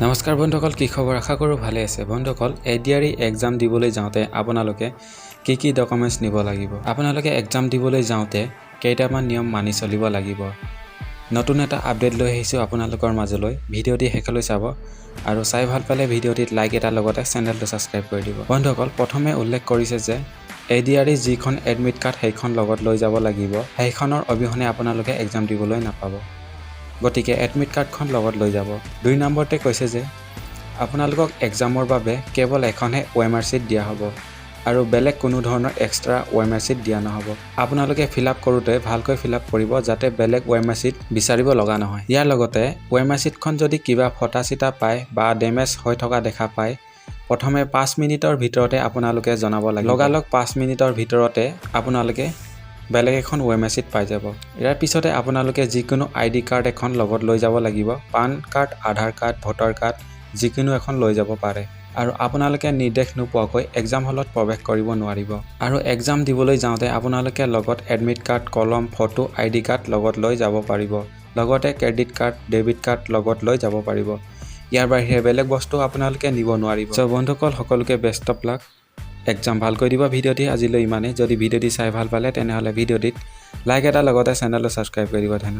নমস্কাৰ বন্ধুসকল, কি খবৰ? আশা কৰোঁ ভালে আছে। বন্ধুসকল, এডিআৰই এক্সাম দিবলৈ যাওঁতে আপোনালোকে কি ডকুমেণ্টছ নিব লাগিব? আপোনালোকে এক্সাম দিবলৈ যাওঁতে কেইটামান নিয়ম মানি চলিব লাগিব। নতুন এটা আপডেট লৈ আহিছোঁ আপোনালোকৰ মাজলৈ। ভিডিঅ'টি শেষলৈ চাব আৰু চাই ভাল পালে ভিডিঅ'টিত লাইক এটা লগতে চেনেলটো ছাবস্ক্ৰাইব কৰি দিব। বন্ধুসকল, প্ৰথমে উল্লেখ কৰিছে যে এডিআৰই যিখন এডমিট কাৰ্ড সেইখন লগত লৈ যাব লাগিব। সেইখনৰ অবিহনে আপোনালোকে এক্সাম দিবলৈ নাপাব। গতিকে এডমিট কাৰ্ডখন লগত লৈ যাব। 2 নম্বৰতে কৈছে যে আপোনালোকক এক্সামৰ বাবে কেৱল এখনহে OMR শ্বীট দিয়া হ'ব আৰু বেলেগ কোনো ধৰণৰ এক্সট্ৰা OMR শ্বীট দিয়া নহ'ব। আপোনালোকে ফিল আপ কৰোঁতে ভালকৈ ফিল আপ কৰিব যাতে বেলেগ OMR শ্বীট বিচাৰিব লগা নহয়। ইয়াৰ লগতে OMR শ্বীটখন যদি কিবা ফটা চিটা পায় বা ডেমেজ হৈ থকা দেখা পায়, প্ৰথমে 5 মিনিটৰ ভিতৰতে আপোনালোকে জনাব লাগিব। লগালগ 5 মিনিটৰ ভিতৰতে আপোনালোকে বেলেগ এখন OMR শ্বীট পাই যাব। ইয়াৰ পিছতে আপোনালোকে যিকোনো ID কাৰ্ড এখন লগত লৈ যাব লাগিব। পান কাৰ্ড, আধাৰ কাৰ্ড, ভোটাৰ কাৰ্ড যিকোনো এখন লৈ যাব পাৰে। আৰু আপোনালোকে নিৰ্দেশ নোপোৱাকৈ এক্সাম হলত প্ৰৱেশ কৰিব নোৱাৰিব। আৰু এক্সাম দিবলৈ যাওঁতে আপোনালোকে লগত এডমিট কাৰ্ড, কলম, ফটো, ID কাৰ্ড লগত লৈ যাব পাৰিব। লগতে ক্ৰেডিট কাৰ্ড, ডেবিট কাৰ্ড লগত লৈ যাব পাৰিব। ইয়াৰ বাহিৰে বেলেগ বস্তু আপোনালোকে নিব নোৱাৰিব। চ' বন্ধুসকল, সকলোকে বেষ্ট অফ লাক। এক্সাম ভালকৈ দিব। ভিডিঅ'টি আজিলৈ ইমানেই। যদি ভিডিঅ'টি চাই ভাল পালে তেনেহ'লে ভিডিঅ'টিত লাইক এটা লগতে চেনেলটো ছাবস্ক্ৰাইব কৰি দিব। ধন্যবাদ।